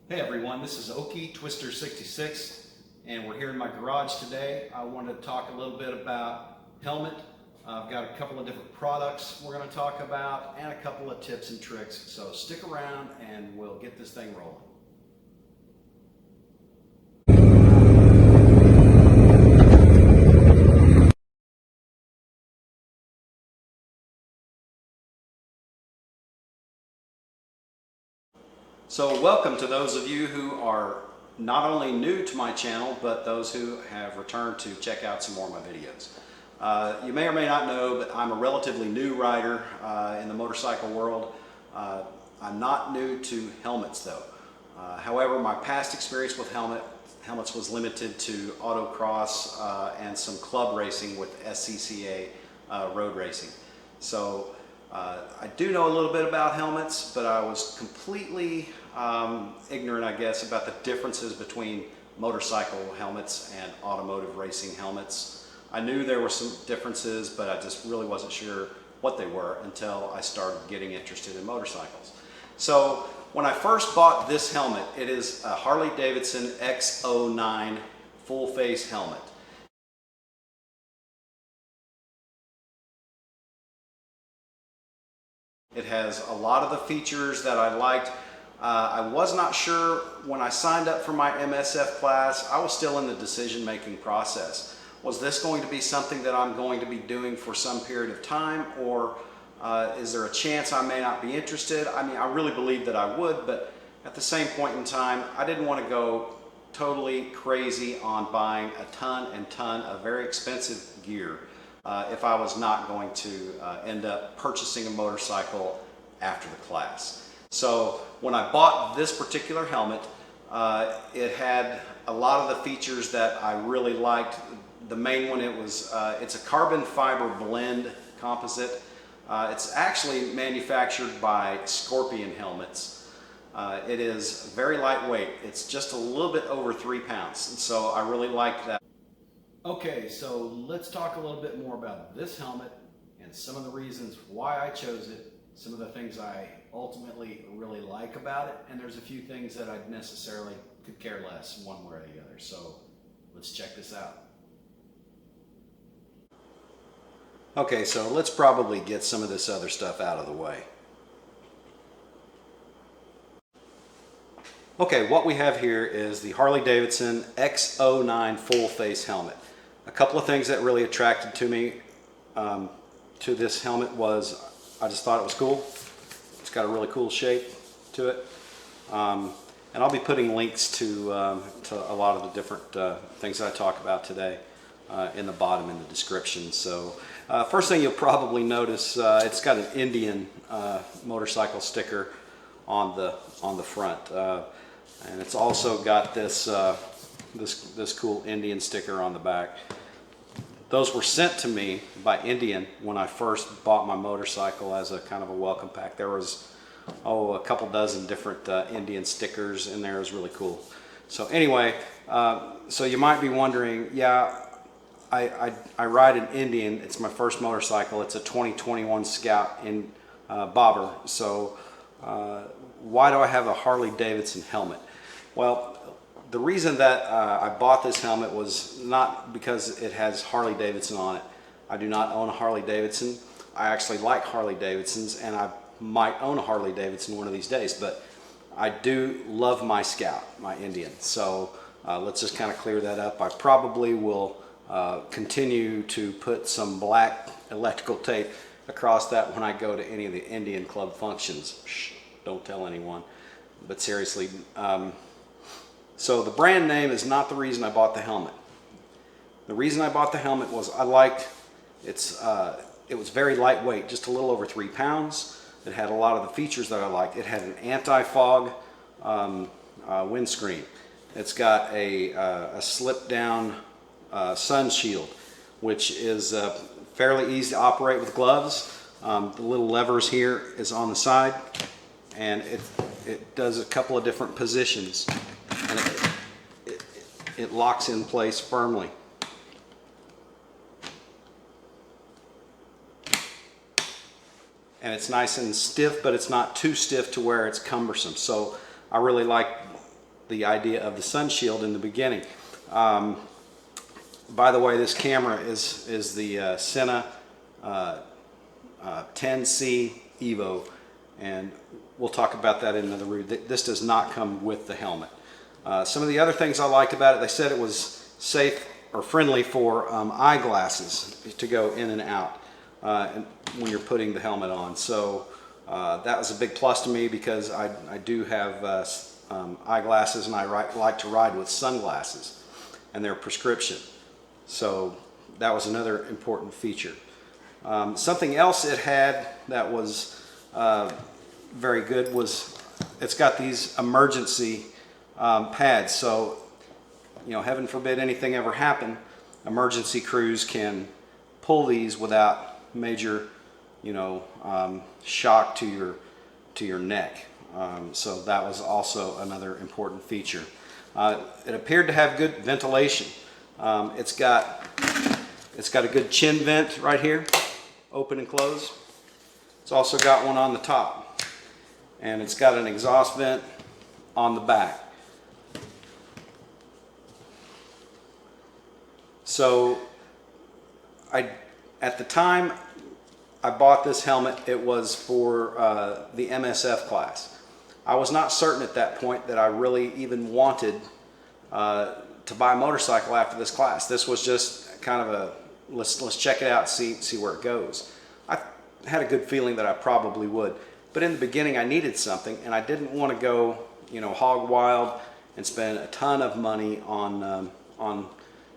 Hey everyone, this is Okie Twister 66 and we're here in my garage today. I wanted to talk a little bit about helmet. I've got a couple of different products we're going to talk about and a couple of tips and tricks. So stick around and we'll get this thing rolling. So welcome to those of you who are not only new to my channel, but those who have returned to check out some more of my videos. You may or may not know, but I'm a relatively new rider in the motorcycle world. I'm not new to helmets though. However, my past experience with helmets was limited to autocross and some club racing with SCCA road racing. So I do know a little bit about helmets, but I was completely ignorant, I guess, about the differences between motorcycle helmets and automotive racing helmets. I knew there were some differences, but I just really wasn't sure what they were until I started getting interested in motorcycles. So when I first bought this helmet, it is a Harley-Davidson X09 full face helmet. It has a lot of the features that I liked. I was not sure when I signed up for my MSF class. I was still in the decision-making process. Was this going to be something that I'm going to be doing for some period of time, or is there a chance I may not be interested? I mean, I really believed that I would, but at the same point in time, I didn't want to go totally crazy on buying a ton and ton of very expensive gear if I was not going to end up purchasing a motorcycle after the class. So when I bought this particular helmet, it had a lot of the features that I really liked. The main one, it's a carbon fiber blend composite. It's actually manufactured by Scorpion Helmets. It is very lightweight. It's just a little bit over 3 pounds, and so I really liked that. Okay, so let's talk a little bit more about this helmet and some of the reasons why I chose it, some of the things I ultimately really like about it, and there's a few things that I necessarily could care less one way or the other. So let's check this out. Okay, so let's probably get some of this other stuff out of the way. Okay, what we have here is the Harley-Davidson X09 full face helmet. A couple of things that really attracted to me to this helmet was I just thought it was cool. It's got a really cool shape to it. And I'll be putting links to a lot of the different things that I talk about today in the bottom in the description. So first thing you'll probably notice, it's got an Indian motorcycle sticker on the front. And it's also got this cool Indian sticker on the back. Those were sent to me by Indian when I first bought my motorcycle as a kind of a welcome pack. There was, a couple dozen different Indian stickers in there. It was really cool. So anyway, so you might be wondering, yeah, I ride an Indian. It's my first motorcycle. It's a 2021 Scout in bobber. So why do I have a Harley-Davidson helmet? Well, the reason that I bought this helmet was not because it has Harley-Davidson on it. I do not own a Harley-Davidson. I actually like Harley-Davidsons, and I might own a Harley-Davidson one of these days, but I do love my Scout, my Indian. So let's just kind of clear that up. I probably will continue to put some black electrical tape across that when I go to any of the Indian club functions. Shh, don't tell anyone. But seriously, so the brand name is not the reason I bought the helmet. The reason I bought the helmet was I liked it was very lightweight, just a little over 3 pounds. It had a lot of the features that I liked. It had an anti-fog windscreen. It's got a slip-down sun shield, which is fairly easy to operate with gloves. The little levers here is on the side, and it does a couple of different positions, and it locks in place firmly. And it's nice and stiff, but it's not too stiff to where it's cumbersome. So I really like the idea of the sun shield in the beginning. By the way, this camera is the Sena 10C Evo, and we'll talk about that in another review. This does not come with the helmet. Some of the other things I liked about it, they said it was safe or friendly for eyeglasses to go in and out when you're putting the helmet on. So that was a big plus to me, because I do have eyeglasses, and I like to ride with sunglasses, and they're prescription. So that was another important feature. Something else it had that was very good was it's got these emergency pads. So, you know, heaven forbid anything ever happen, emergency crews can pull these without major, you know, shock to your neck. So that was also another important feature. It appeared to have good ventilation. It's got a good chin vent right here, open and close. It's also got one on the top, and it's got an exhaust vent on the back. So at the time I bought this helmet, it was for the MSF class. I was not certain at that point that I really even wanted to buy a motorcycle after this class. This was just kind of a let's check it out, see where it goes. I had a good feeling that I probably would, but in the beginning I needed something, and I didn't want to go, you know, hog wild and spend a ton of money on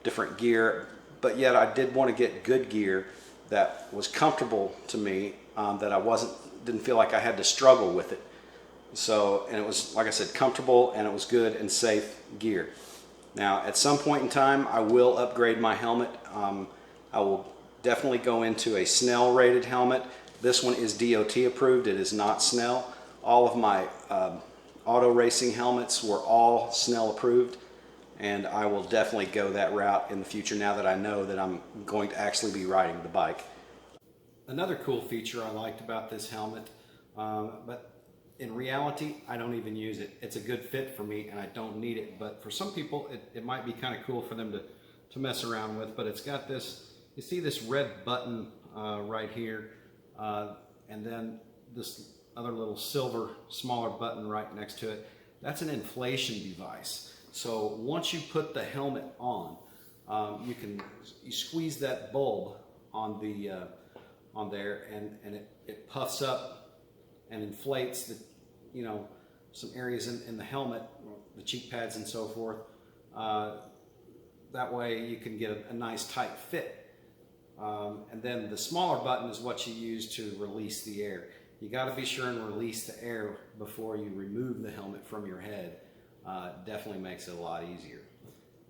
different gear, but yet I did want to get good gear that was comfortable to me, that I didn't feel like I had to struggle with it. So, and it was, like I said, comfortable, and it was good and safe gear. Now, at some point in time, I will upgrade my helmet. I will definitely go into a Snell rated helmet. This one is DOT approved. It is not Snell. All of my auto racing helmets were all Snell approved, and I will definitely go that route in the future now that I know that I'm going to actually be riding the bike. Another cool feature I liked about this helmet, but in reality, I don't even use it. It's a good fit for me, and I don't need it. But for some people, it might be kind of cool for them to mess around with. But it's got this, you see this red button right here, and then this other little silver, smaller button right next to it. That's an inflation device. So once you put the helmet on, you squeeze that bulb on there, and it puffs up and inflates the, you know, some areas in the helmet, the cheek pads and so forth. That way you can get a nice tight fit. And then the smaller button is what you use to release the air. You got to be sure and release the air before you remove the helmet from your head. Definitely makes it a lot easier.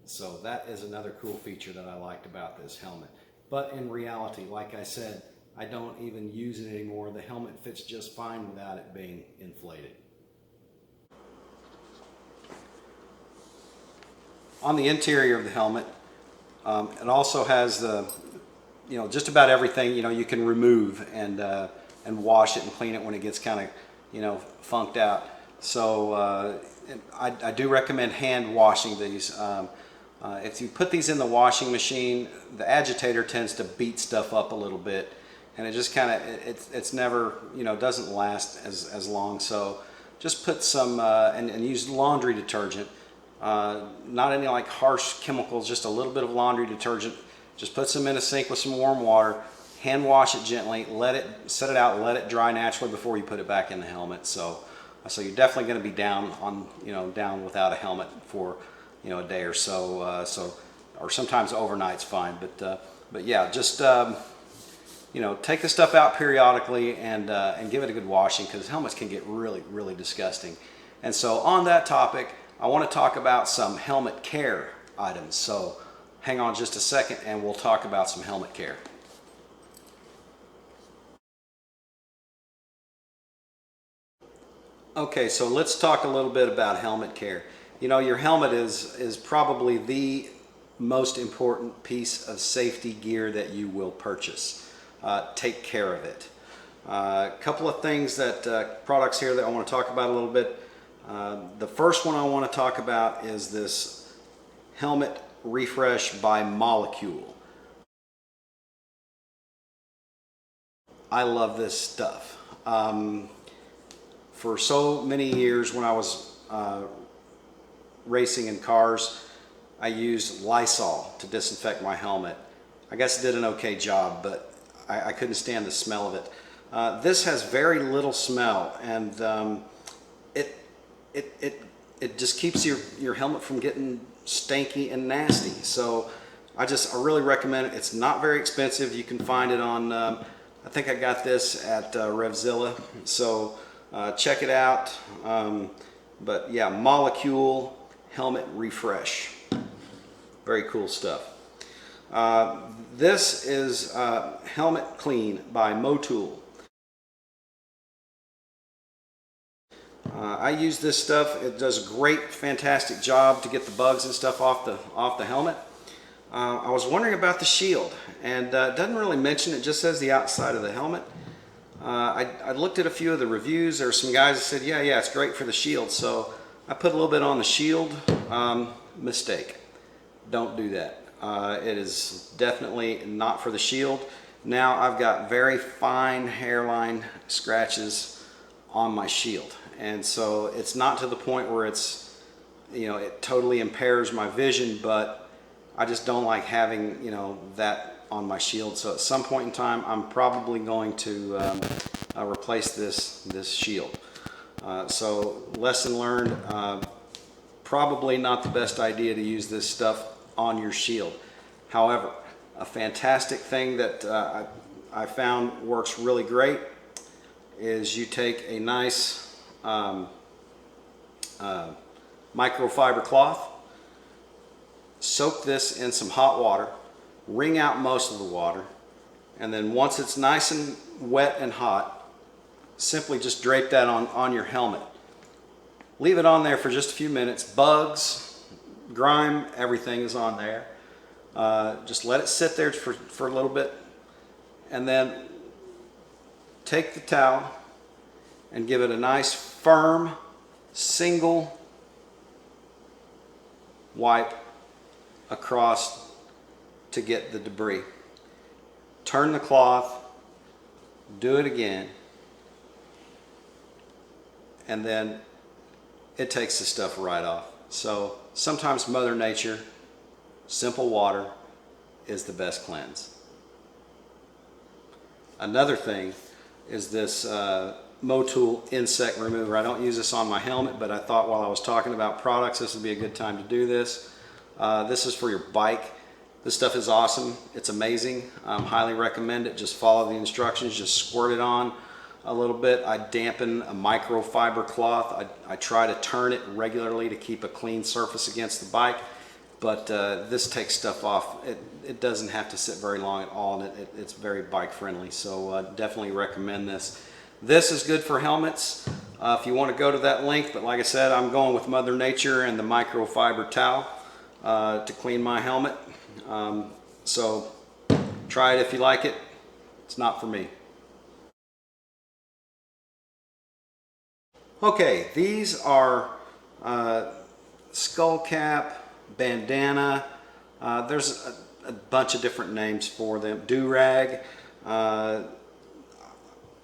So that is another cool feature that I liked about this helmet. But in reality, like I said, I don't even use it anymore. The helmet fits just fine without it being inflated. On the interior of the helmet, it also has the, you know, just about everything, you know, you can remove and wash it and clean it when it gets kind of, you know, funked out. So I do recommend hand washing these. If you put these in the washing machine, the agitator tends to beat stuff up a little bit, and it just kind of, it's never, you know, doesn't last as long. So just put some, and use laundry detergent, not any like harsh chemicals, just a little bit of laundry detergent. Just put some in a sink with some warm water, hand wash it gently, set it out, let it dry naturally before you put it back in the helmet. So you're definitely going to be down without a helmet for, you know, a day or so, or sometimes overnight's fine. But yeah, just you know, take the stuff out periodically and give it a good washing, because helmets can get really, really disgusting. And so on that topic, I want to talk about some helmet care items. So hang on just a second and we'll talk about some helmet care. Okay, so let's talk a little bit about helmet care. You know, your helmet is probably the most important piece of safety gear that you will purchase. Take care of it. A couple of things products here that I want to talk about a little bit. The first one I want to talk about is this Helmet Refresh by Molecula. I love this stuff. For so many years when I was racing in cars, I used Lysol to disinfect my helmet. I guess it did an okay job, but I couldn't stand the smell of it. This has very little smell, and it just keeps your helmet from getting stanky and nasty. So I really recommend it. It's not very expensive. You can find it on, I think I got this at Revzilla. So check it out. But yeah, Molecule Helmet Refresh. Very cool stuff. This is Helmet Clean by Motul. I use this stuff. It does a great, fantastic job to get the bugs and stuff off the helmet. I was wondering about the shield, and it doesn't really mention it. Just says the outside of the helmet. I looked at a few of the reviews. There were some guys that said, yeah, it's great for the shield. So I put a little bit on the shield. Mistake. Don't do that. It is definitely not for the shield. Now I've got very fine hairline scratches on my shield, and so it's not to the point where it's, it totally impairs my vision, but I just don't like having, that on my shield. So at some point in time, I'm probably going to replace this shield. So lesson learned, probably not the best idea to use this stuff on your shield. However, a fantastic thing that I found works really great is you take a nice microfiber cloth, soak this in some hot water, wring out most of the water, and then once it's nice and wet and hot, simply just drape that on your helmet. Leave it on there for just a few minutes. Bugs, grime, everything is on there. Just let it sit there for a little bit, and then take the towel and give it a nice firm single wipe across to get the debris. Turn the cloth, do it again, and then it takes the stuff right off. So sometimes Mother Nature, simple water is the best cleanse. Another thing is this Motul insect remover. I don't use this on my helmet, but I thought while I was talking about products, this would be a good time to do this. This is for your bike. This stuff is awesome. It's amazing. Highly recommend it. Just follow the instructions. Just squirt it on a little bit. I dampen a microfiber cloth. I try to turn it regularly to keep a clean surface against the bike. But this takes stuff off. It doesn't have to sit very long at all, and it's very bike friendly. So definitely recommend this. This is good for helmets if you want to go to that link. But like I said, I'm going with Mother Nature and the microfiber towel to clean my helmet. So try it if you like it. It's not for me. Okay, these are skull cap, bandana. There's a bunch of different names for them. Do-rag.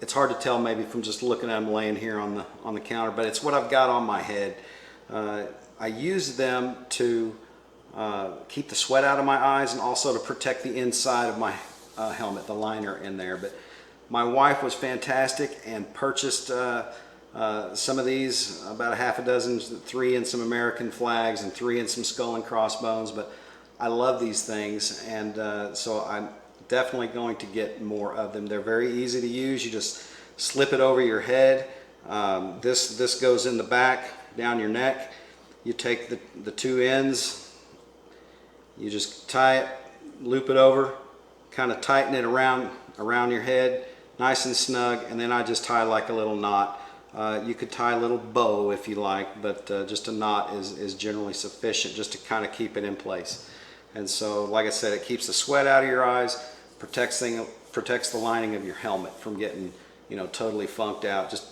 It's hard to tell maybe from just looking at them laying here on the counter, but it's what I've got on my head. I use them to keep the sweat out of my eyes and also to protect the inside of my helmet, the liner in there. But my wife was fantastic and purchased some of these, about a half a dozen, 3 in some American flags and 3 in some skull and crossbones. But I love these things, and so I'm definitely going to get more of them. They're very easy to use. You just slip it over your head. This goes in the back, down your neck. You take the 2 ends, you just tie it, loop it over, kind of tighten it around your head, nice and snug, and then I just tie like a little knot. You could tie a little bow if you like, but just a knot is generally sufficient just to kind of keep it in place. And so, like I said, it keeps the sweat out of your eyes, protects the lining of your helmet from getting, totally funked out. Just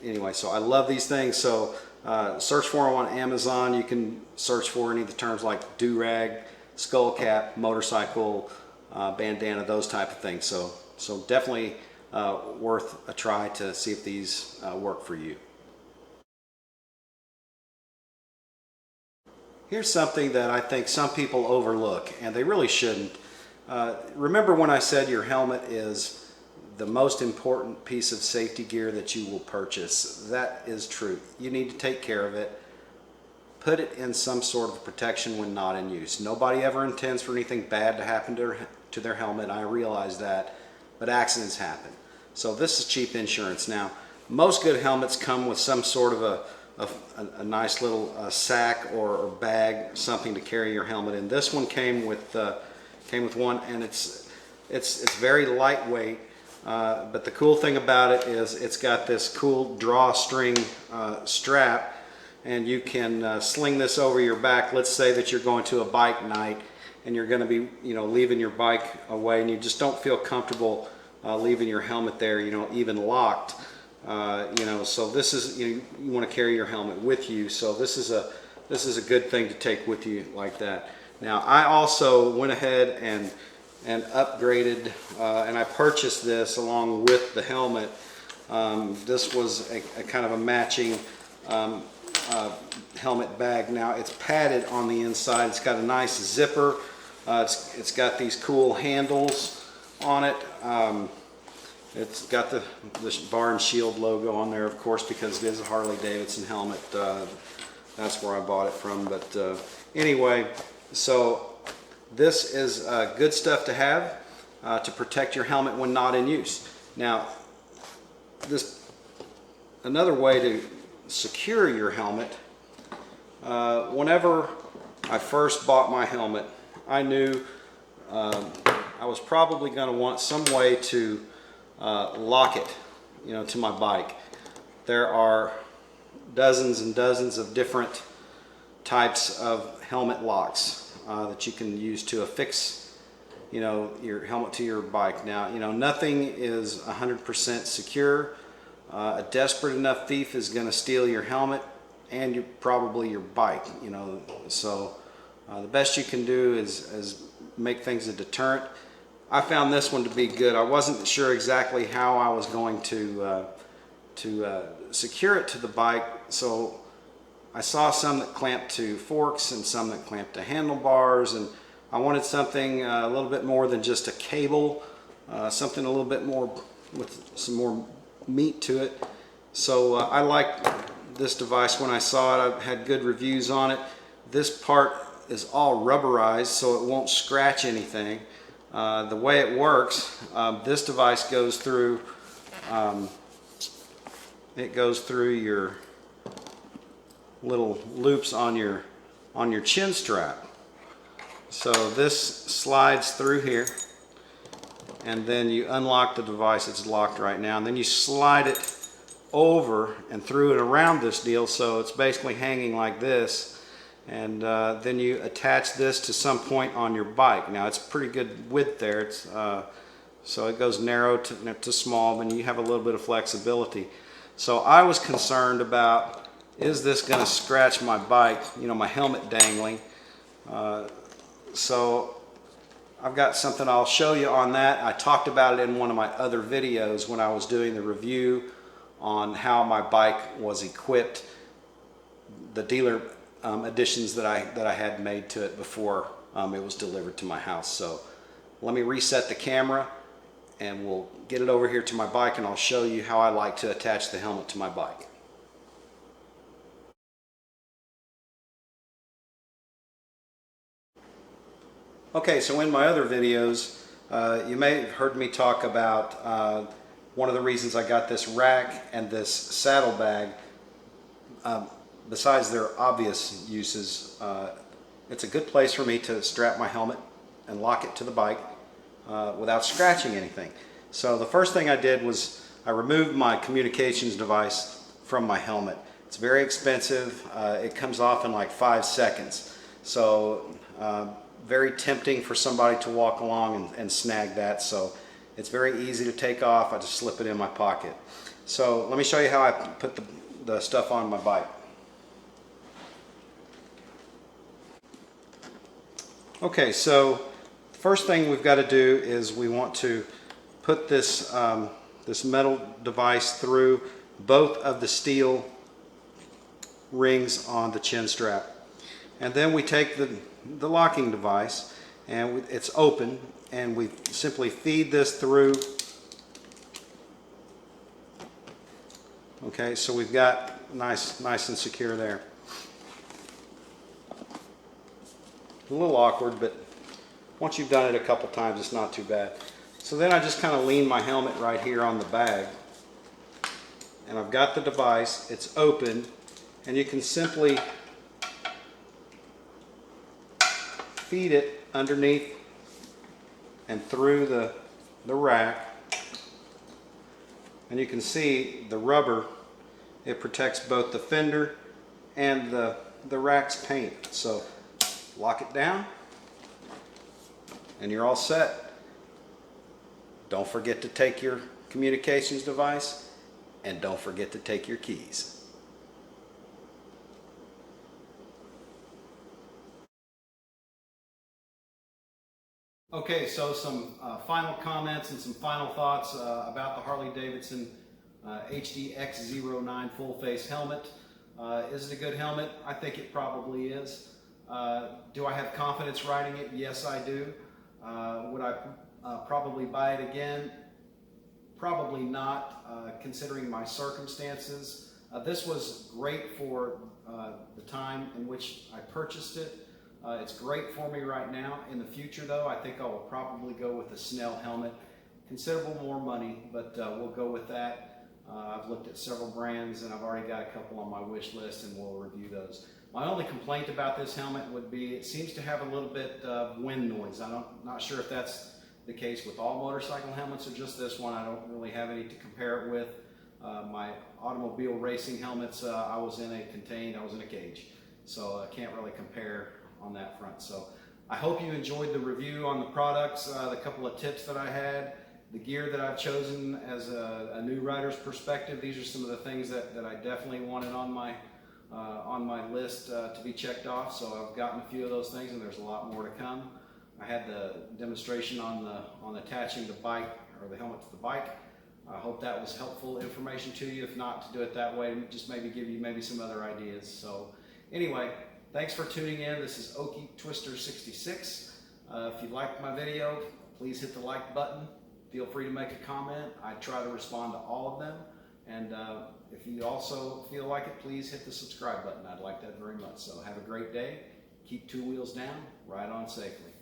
anyway, so I love these things. So Search for them on Amazon. You can search for any of the terms like do-rag, skull cap, motorcycle, bandana, those type of things. So definitely worth a try to see if these work for you. Here's something that I think some people overlook, and they really shouldn't. Remember when I said your helmet is the most important piece of safety gear that you will purchase? That is true. You need to take care of it. Put it in some sort of protection when not in use. Nobody ever intends for anything bad to happen to their helmet. I realize that, but accidents happen. So this is cheap insurance. Now, most good helmets come with some sort of a nice little sack or bag, something to carry your helmet in. This one came with one, and it's very lightweight. But the cool thing about it is it's got this cool drawstring strap, and you can sling this over your back. Let's say that you're going to a bike night and you're going to be, leaving your bike away, and you just don't feel comfortable leaving your helmet there, even locked. So this is, you want to carry your helmet with you. So this is a good thing to take with you like that. Now, I also went ahead and upgraded, and I purchased this along with the helmet. This was a kind of a matching helmet bag. Now, it's padded on the inside. It's got a nice zipper. It's got these cool handles on it. It's got the bar and shield logo on there, of course, because it is a Harley-Davidson helmet. That's where I bought it from. But anyway, so this is good stuff to have to protect your helmet when not in use. Now, another way to secure your helmet. Whenever I first bought my helmet, I knew I was probably going to want some way to lock it, to my bike. There are dozens and dozens of different types of helmet locks that you can use to affix, your helmet to your bike. Now, nothing is 100% secure. A desperate enough thief is going to steal your helmet and probably your bike. So the best you can do is make things a deterrent. I found this one to be good. I wasn't sure exactly how I was going to secure it to the bike, so I saw some that clamped to forks and some that clamped to handlebars, and I wanted something a little bit more than just a cable, something a little bit more with some more meat to it. So I liked this device when I saw it. I've had good reviews on it. This part is all rubberized, so it won't scratch anything. The way it works, this device goes through your little loops on your chin strap. So this slides through here, and then you unlock the device. It's locked right now, and then you slide it over and through and around this deal, so it's basically hanging like this. And then you attach this to some point on your bike. Now, it's pretty good width there. It's so it goes narrow to small, and you have a little bit of flexibility. So I was concerned about, is this going to scratch my bike, my helmet dangling? So I've got something I'll show you on that. I talked about it in one of my other videos when I was doing the review on how my bike was equipped, the dealer additions that I had made to it before it was delivered to my house. So let me reset the camera, and we'll get it over here to my bike, and I'll show you how I like to attach the helmet to my bike. Okay, so in my other videos, you may have heard me talk about one of the reasons I got this rack and this saddlebag. Besides their obvious uses, it's a good place for me to strap my helmet and lock it to the bike without scratching anything. So the first thing I did was I removed my communications device from my helmet. It's very expensive. It comes off in like 5 seconds. So very tempting for somebody to walk along and snag that. So it's very easy to take off. I just slip it in my pocket. So let me show you how I put the stuff on my bike. Okay, so first thing we've got to do is we want to put this this metal device through both of the steel rings on the chin strap, and then we take the locking device, and it's open, and we simply feed this through. Okay, so we've got nice and secure there. A little awkward, but once you've done it a couple times, it's not too bad. So then I just kind of lean my helmet right here on the bag, and I've got the device, it's open, and you can simply feed it underneath and through the rack, and you can see the rubber, it protects both the fender and the rack's paint. So lock it down and you're all set. Don't forget to take your communications device, and don't forget to take your keys. Okay, so some final comments and some final thoughts about the Harley-Davidson HDX09 full face helmet. Is it a good helmet? I think it probably is. Do I have confidence riding it? Yes, I do. Would I probably buy it again? Probably not, considering my circumstances. This was great for the time in which I purchased it. It's great for me right now. In the future though, I think I will probably go with the Snell helmet. Considerable more money, but we'll go with that. I've looked at several brands and I've already got a couple on my wish list, and we'll review those. My only complaint about this helmet would be it seems to have a little bit of wind noise. Not sure if that's the case with all motorcycle helmets or just this one. I don't really have any to compare it with. My automobile racing helmets, I was in a cage. So I can't really compare on that front. So I hope you enjoyed the review on the products, the couple of tips that I had, the gear that I've chosen as a new rider's perspective. These are some of the things that I definitely wanted on my list to be checked off. So I've gotten a few of those things, and there's a lot more to come. I had the demonstration on attaching the bike or the helmet to the bike. I hope that was helpful information to you. If not, to do it that way, just maybe give you some other ideas. So anyway, thanks for tuning in. This is Okie Twister 66. If you liked my video, please hit the like button. Feel free to make a comment. I try to respond to all of them. And if you also feel like it, please hit the subscribe button. I'd like that very much. So have a great day. Keep two wheels down. Ride on safely.